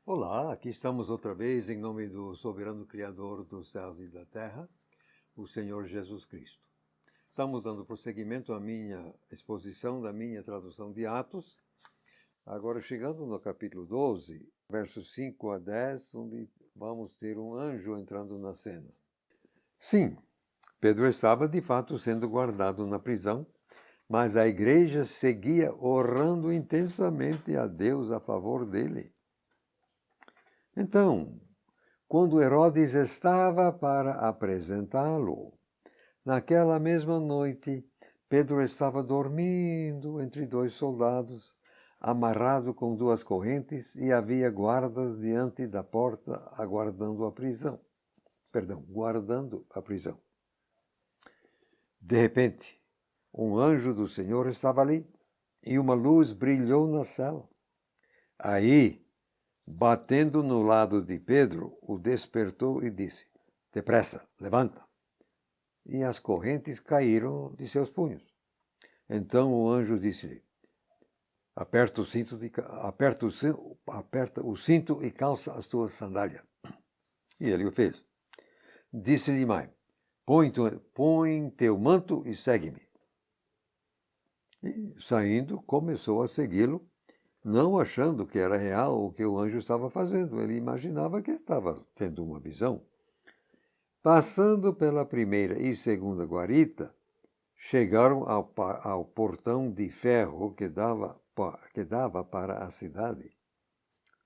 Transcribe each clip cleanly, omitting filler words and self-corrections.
Olá, aqui estamos outra vez em nome do soberano Criador dos céus e da terra, o Senhor Jesus Cristo. Estamos dando prosseguimento à minha exposição da minha tradução de Atos, agora chegando no capítulo 12, versos 5 a 10, onde vamos ter um anjo entrando na cena. Sim, Pedro estava de fato sendo guardado na prisão, mas a igreja seguia orando intensamente a Deus a favor dele. Então, quando Herodes estava para apresentá-lo, naquela mesma noite, Pedro estava dormindo entre dois soldados, amarrado com duas correntes, e havia guardas diante da porta aguardando a prisão. Guardando a prisão. De repente, um anjo do Senhor estava ali, e uma luz brilhou na cela. Aí, batendo no lado de Pedro, o despertou e disse: "Depressa, levanta." E as correntes caíram de seus punhos. Então o anjo disse-lhe: aperta o cinto e calça as tuas sandálias. E ele o fez. Disse-lhe mais: põe teu manto e segue-me. E, saindo, começou a segui-lo, não achando que era real o que o anjo estava fazendo. Ele imaginava que estava tendo uma visão. Passando pela primeira e segunda guarita, chegaram ao portão de ferro que dava para a cidade,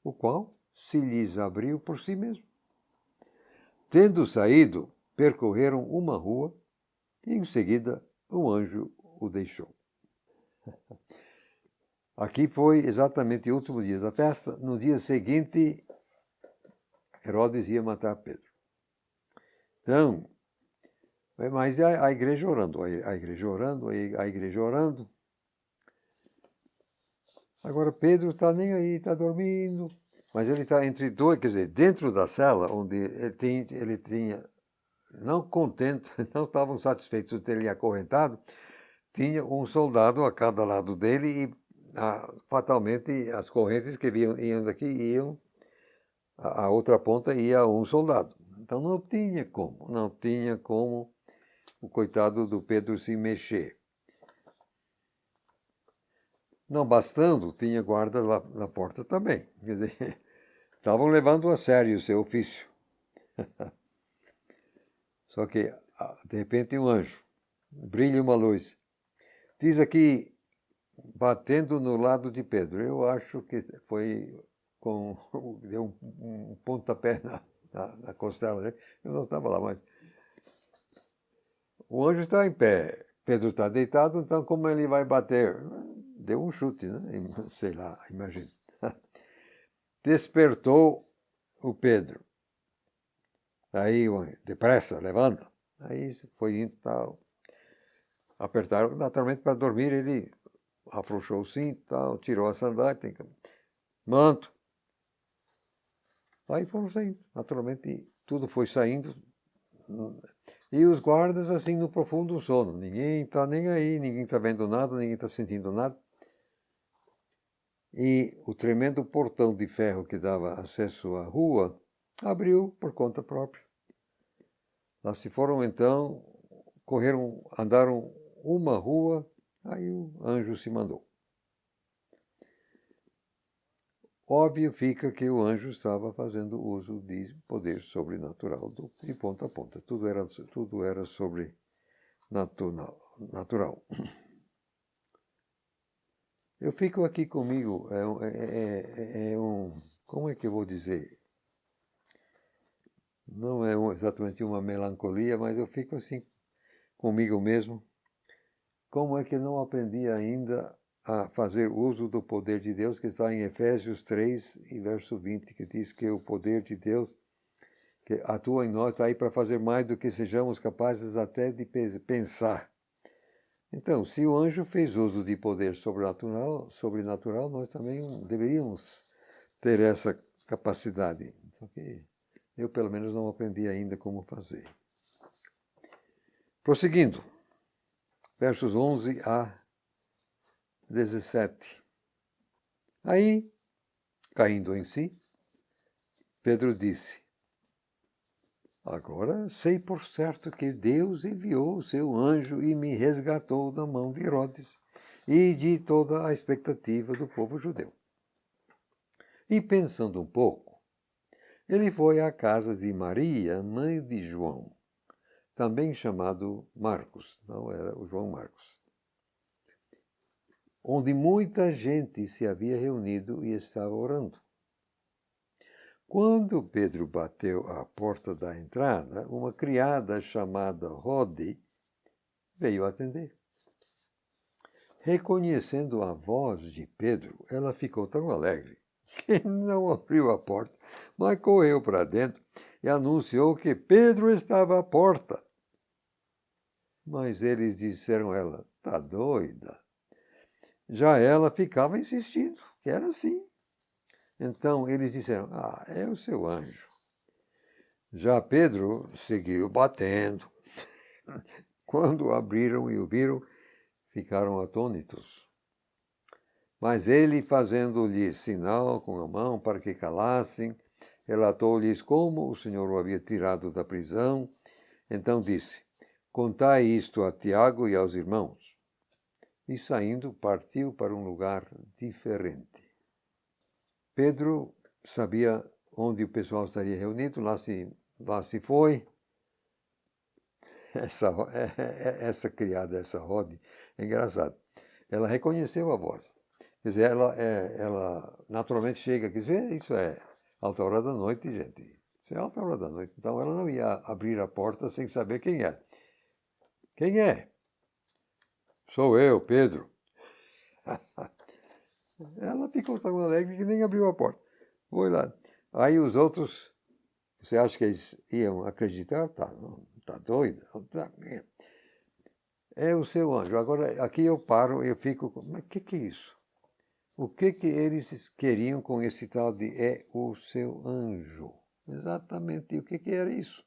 o qual se lhes abriu por si mesmo. Tendo saído, percorreram uma rua e, em seguida, o anjo o deixou. Aqui foi exatamente o último dia da festa. No dia seguinte, Herodes ia matar Pedro. Então, mas a igreja orando, a igreja orando, a igreja orando. Agora Pedro está nem aí, está dormindo, mas ele está entre dois, quer dizer, dentro da cela, onde ele tinha, não contente, não estavam satisfeitos de ter ele acorrentado, tinha um soldado a cada lado dele e fatalmente as correntes que iam daqui iam, a outra ponta ia um soldado. Então não tinha como o coitado do Pedro se mexer. Não bastando, tinha guarda lá na porta também. Quer dizer, estavam levando a sério o seu ofício. Só que, de repente, um anjo, brilha uma luz. Diz aqui, batendo no lado de Pedro. Eu acho que foi deu um pontapé na costela dele. Eu não estava lá, mas o anjo está em pé. Pedro está deitado, então como ele vai bater? Deu um chute, né? Sei lá, imagina. Despertou o Pedro. Aí o anjo, depressa, levanta. Aí foi indo tal. Apertaram, naturalmente, para dormir, ele afrouxou o cinto, tal, tirou a sandália, manto. Aí foram saindo. Naturalmente, tudo foi saindo. E os guardas, assim, no profundo sono. Ninguém está nem aí, ninguém está vendo nada, ninguém está sentindo nada. E o tremendo portão de ferro que dava acesso à rua abriu por conta própria. Lá se foram, então, andaram uma rua, aí o anjo se mandou. Óbvio fica que o anjo estava fazendo uso de poder sobrenatural de ponta a ponta. Tudo era sobrenatural. Eu fico aqui comigo, como é que eu vou dizer? Não é exatamente uma melancolia, mas eu fico assim comigo mesmo. Como é que eu não aprendi ainda a fazer uso do poder de Deus, que está em Efésios 3, e verso 20, que diz que o poder de Deus que atua em nós está aí para fazer mais do que sejamos capazes até de pensar. Então, se o anjo fez uso de poder sobrenatural, nós também deveríamos ter essa capacidade. Só que eu, pelo menos, não aprendi ainda como fazer. Prosseguindo, versos 11 a 17. Aí, caindo em si, Pedro disse: agora sei por certo que Deus enviou o seu anjo e me resgatou da mão de Herodes e de toda a expectativa do povo judeu. E pensando um pouco, ele foi à casa de Maria, mãe de João, também chamado Marcos, não era o João Marcos, onde muita gente se havia reunido e estava orando. Quando Pedro bateu à porta da entrada, uma criada chamada Rode veio atender. Reconhecendo a voz de Pedro, ela ficou tão alegre que não abriu a porta, mas correu para dentro e anunciou que Pedro estava à porta. Mas eles disseram a ela: "Tá doida?" Já ela ficava insistindo que era assim. Então eles disseram: "Ah, é o seu anjo." Já Pedro seguiu batendo. Quando abriram e o viram, ficaram atônitos. Mas ele, fazendo-lhes sinal com a mão para que calassem, relatou-lhes como o Senhor o havia tirado da prisão. Então disse: "Contai isto a Tiago e aos irmãos." E saindo, partiu para um lugar diferente. Pedro sabia onde o pessoal estaria reunido, lá se foi. Essa criada, essa Rode, é engraçado. Ela reconheceu a voz. Quer dizer, ela naturalmente chega aqui, isso é alta hora da noite, gente. Isso é alta hora da noite. Então ela não ia abrir a porta sem saber quem é. Quem é? Sou eu, Pedro. Ela ficou tão alegre que nem abriu a porta. Foi lá. Aí os outros, você acha que eles iam acreditar? Tá doida? É o seu anjo. Agora, aqui eu paro e eu fico, mas o que é isso? O que eles queriam com esse tal de é o seu anjo? Exatamente. E o que era isso?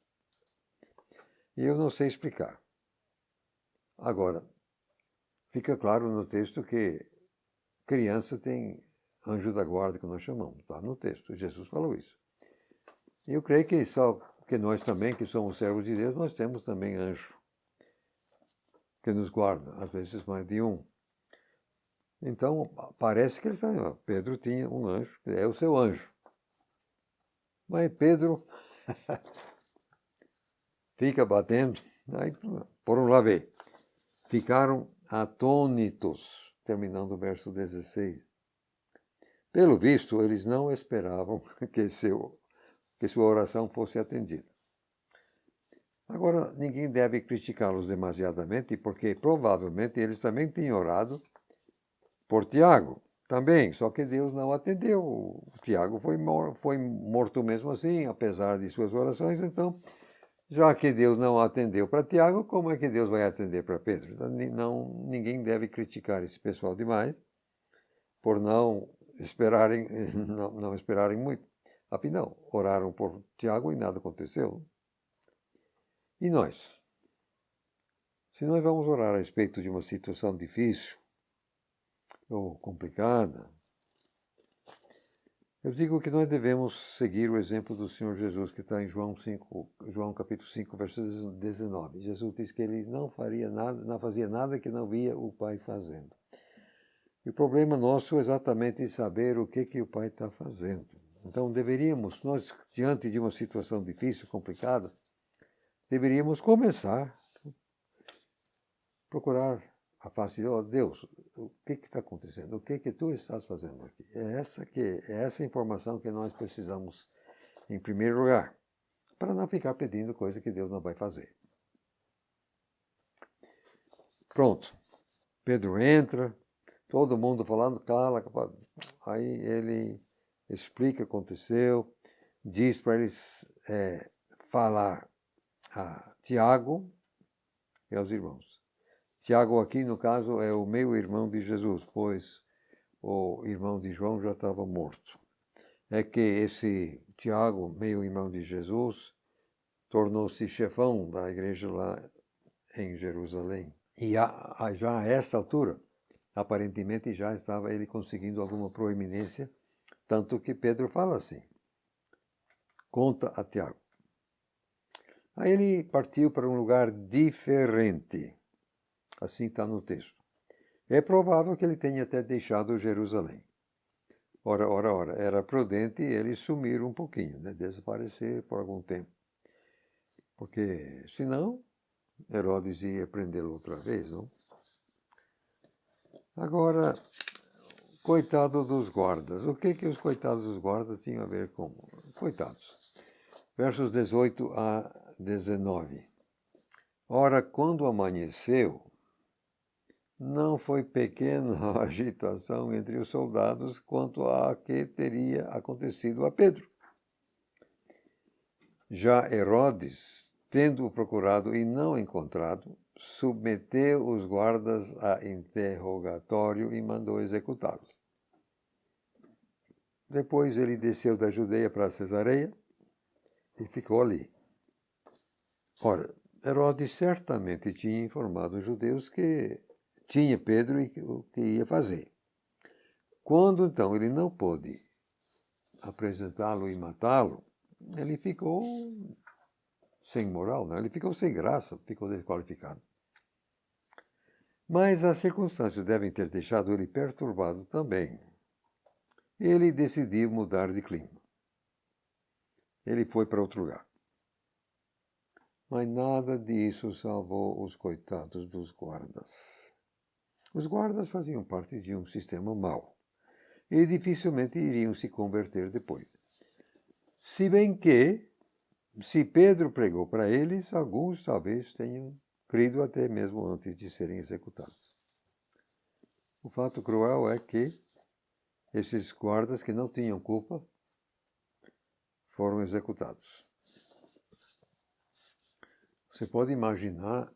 E eu não sei explicar. Agora, fica claro no texto que criança tem anjo da guarda, que nós chamamos. Está no texto. Jesus falou isso. E eu creio que só que nós também, que somos servos de Deus, nós temos também anjo que nos guarda, às vezes mais de um. Então, parece que eles estão. Pedro tinha um anjo, é o seu anjo. Mas Pedro fica batendo, aí foram lá ver. Ficaram atônitos, terminando o verso 16. Pelo visto, eles não esperavam que sua oração fosse atendida. Agora, ninguém deve criticá-los demasiadamente, porque provavelmente eles também tinham orado por Tiago. Também, só que Deus não atendeu. O Tiago foi morto mesmo assim, apesar de suas orações. Então, já que Deus não atendeu para Tiago, como é que Deus vai atender para Pedro? Então, ninguém deve criticar esse pessoal demais por não esperarem, não esperarem muito. Afinal, oraram por Tiago e nada aconteceu. E nós? Se nós vamos orar a respeito de uma situação difícil ou complicada, eu digo que nós devemos seguir o exemplo do Senhor Jesus, que está em João capítulo 5, verso 19. Jesus diz que ele não fazia nada que não via o Pai fazendo. E o problema nosso é exatamente saber o que o Pai está fazendo. Então nós, diante de uma situação difícil, complicada, deveríamos começar a procurar a face de Deus. O que está acontecendo? O que tu estás fazendo aqui? É essa informação que nós precisamos, em primeiro lugar, para não ficar pedindo coisa que Deus não vai fazer. Pronto. Pedro entra, todo mundo falando, cala. Aí ele explica o que aconteceu, diz para eles falar a Tiago e aos irmãos. Tiago aqui, no caso, é o meio-irmão de Jesus, pois o irmão de João já estava morto. É que esse Tiago, meio-irmão de Jesus, tornou-se chefão da igreja lá em Jerusalém. E já a esta altura, aparentemente já estava ele conseguindo alguma proeminência, tanto que Pedro fala assim. conta a Tiago. Aí ele partiu para um lugar diferente. Assim está no texto. É provável que ele tenha até deixado Jerusalém. Ora, era prudente ele sumir um pouquinho, né? Desaparecer por algum tempo. Porque, senão, Herodes ia prendê-lo outra vez, não? Agora, coitado dos guardas. O que os coitados dos guardas tinham a ver com... Coitados. Versos 18 a 19. Ora, quando amanheceu, não foi pequena a agitação entre os soldados quanto a que teria acontecido a Pedro. Já Herodes, tendo-o procurado e não encontrado, submeteu os guardas a interrogatório e mandou executá-los. Depois ele desceu da Judeia para Cesareia e ficou ali. Ora, Herodes certamente tinha informado os judeus que tinha Pedro e o que ia fazer. Quando então ele não pôde apresentá-lo e matá-lo, ele ficou sem moral, né? Ele ficou sem graça, ficou desqualificado. Mas as circunstâncias devem ter deixado ele perturbado também. Ele decidiu mudar de clima. Ele foi para outro lugar. Mas nada disso salvou os coitados dos guardas. Os guardas faziam parte de um sistema mau e dificilmente iriam se converter depois. Se bem que, se Pedro pregou para eles, alguns talvez tenham crido até mesmo antes de serem executados. O fato cruel é que esses guardas que não tinham culpa foram executados. Você pode imaginar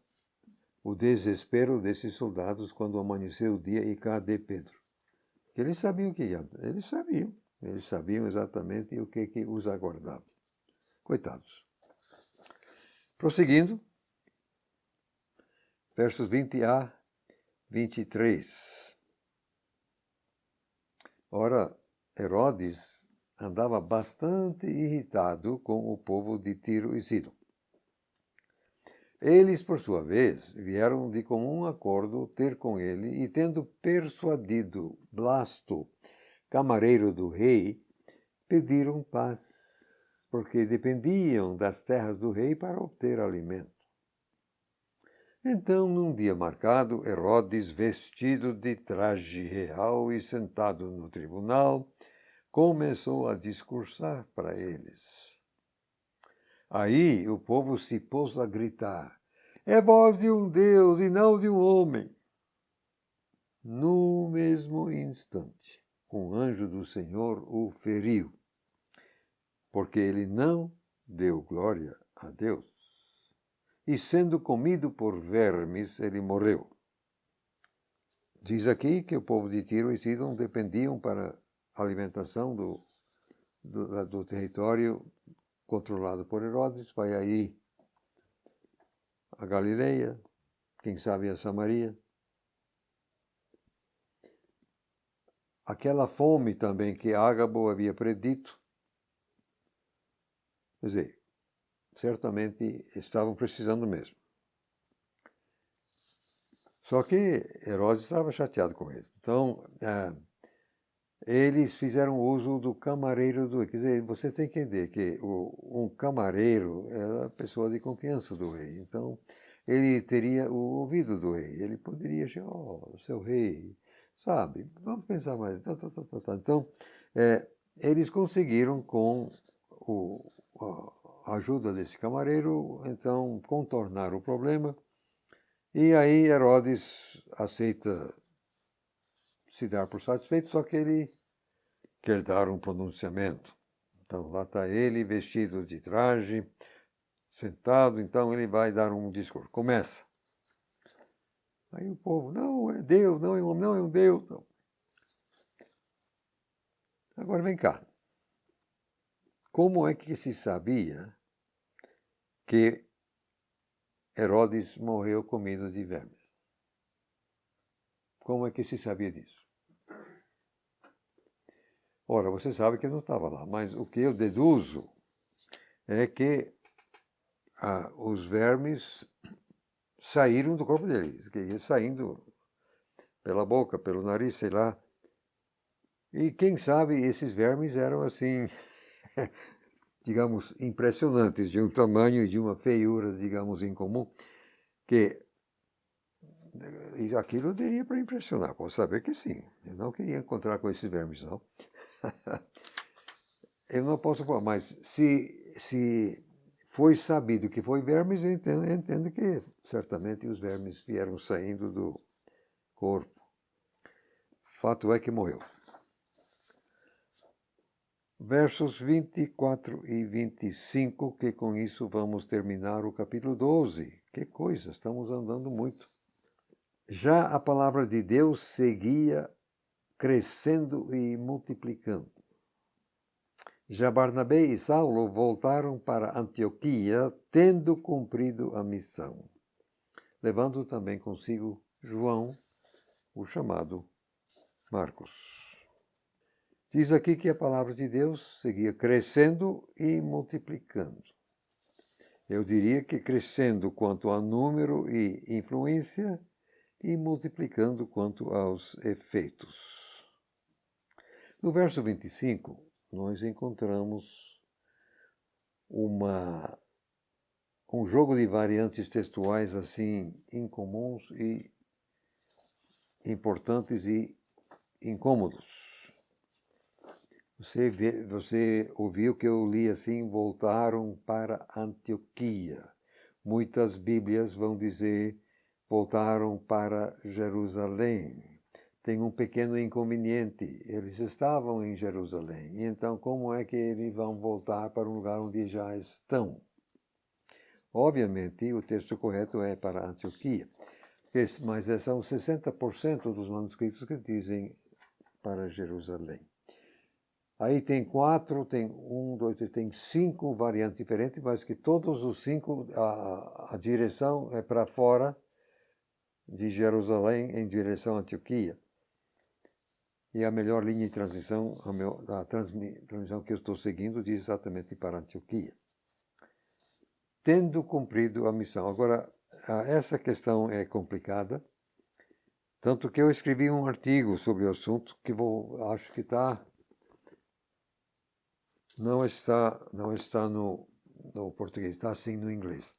o desespero desses soldados quando amanheceu o dia e cadê Pedro? Que eles sabiam o que ia. Eles sabiam exatamente o que os aguardava. Coitados. Prosseguindo, versos 20 a 23. Ora, Herodes andava bastante irritado com o povo de Tiro e Sidom. Eles, por sua vez, vieram de comum acordo ter com ele e, tendo persuadido Blasto, camareiro do rei, pediram paz, porque dependiam das terras do rei para obter alimento. Então, num dia marcado, Herodes, vestido de traje real e sentado no tribunal, começou a discursar para eles. Aí o povo se pôs a gritar: é voz de um Deus e não de um homem. No mesmo instante, um anjo do Senhor o feriu, porque ele não deu glória a Deus. E sendo comido por vermes, ele morreu. Diz aqui que o povo de Tiro e Sidom dependiam para a alimentação do território controlado por Herodes. Vai aí a Galileia, quem sabe a Samaria. Aquela fome também que Ágabo havia predito. Quer dizer, certamente estavam precisando mesmo. Só que Herodes estava chateado com eles. Então, eles fizeram uso do camareiro do rei. Quer dizer, você tem que entender que um camareiro era a pessoa de confiança do rei. Então, ele teria o ouvido do rei. Ele poderia chegar, seu rei, sabe, vamos pensar mais. Então, eles conseguiram, com a ajuda desse camareiro, então, contornar o problema. E aí Herodes aceita se dar por satisfeito, só que ele quer dar um pronunciamento. Então, lá está ele, vestido de traje, sentado, então ele vai dar um discurso. Começa. Aí o povo, não, é Deus, não é um homem, não é um Deus. Não. Agora vem cá. Como é que se sabia que Herodes morreu comido de vermes? Como é que se sabia disso? Ora, você sabe que ele não estava lá, mas o que eu deduzo é que os vermes saíram do corpo dele, que ia saindo pela boca, pelo nariz, sei lá. E quem sabe esses vermes eram assim, digamos, impressionantes, de um tamanho e de uma feiura, digamos, incomum, que aquilo daria para impressionar, posso saber que sim. Eu não queria encontrar com esses vermes, não. Eu não posso falar, mas se foi sabido que foi vermes, eu entendo que certamente os vermes vieram saindo do corpo. Fato é que morreu. Versos 24 e 25, que com isso vamos terminar o capítulo 12. Que coisa, estamos andando muito. Já a palavra de Deus seguia crescendo e multiplicando. Já Barnabé e Saulo voltaram para Antioquia, tendo cumprido a missão, levando também consigo João, o chamado Marcos. Diz aqui que a palavra de Deus seguia crescendo e multiplicando. Eu diria que crescendo quanto a número e influência e multiplicando quanto aos efeitos. No verso 25, nós encontramos um jogo de variantes textuais assim incomuns e importantes e incômodos. Você ouviu que eu li assim, voltaram para Antioquia. Muitas Bíblias vão dizer, voltaram para Jerusalém. Tem um pequeno inconveniente, eles estavam em Jerusalém, então como é que eles vão voltar para um lugar onde já estão? Obviamente, o texto correto é para Antioquia, mas são 60% dos manuscritos que dizem para Jerusalém. Aí tem tem 5 variantes diferentes, mas que todos os 5, a direção é para fora de Jerusalém, em direção a Antioquia. E a melhor linha de transição, a transmissão que eu estou seguindo, diz exatamente para Antioquia. Tendo cumprido a missão. Agora, essa questão é complicada, tanto que eu escrevi um artigo sobre o assunto, que acho que não está no português, está sim no inglês.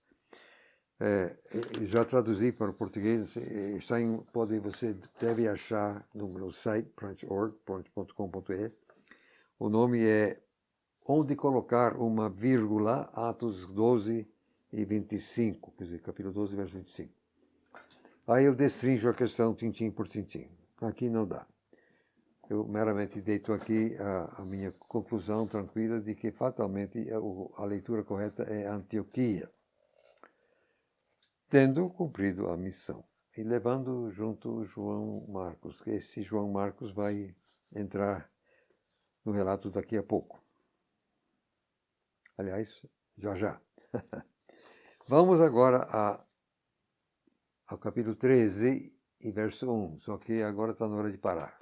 Já traduzi para o português, você deve achar no meu site, branchorg.com.br. O nome é Onde Colocar uma Vírgula, Atos 12 e 25, quer dizer, capítulo 12, verso 25. Aí eu destrinjo a questão tintim por tintim. Aqui não dá. Eu meramente deito aqui a minha conclusão tranquila de que fatalmente a leitura correta é Antioquia, tendo cumprido a missão e levando junto João Marcos, que esse João Marcos vai entrar no relato daqui a pouco. Aliás, já. Vamos agora ao capítulo 13 e verso 1, só que agora está na hora de parar.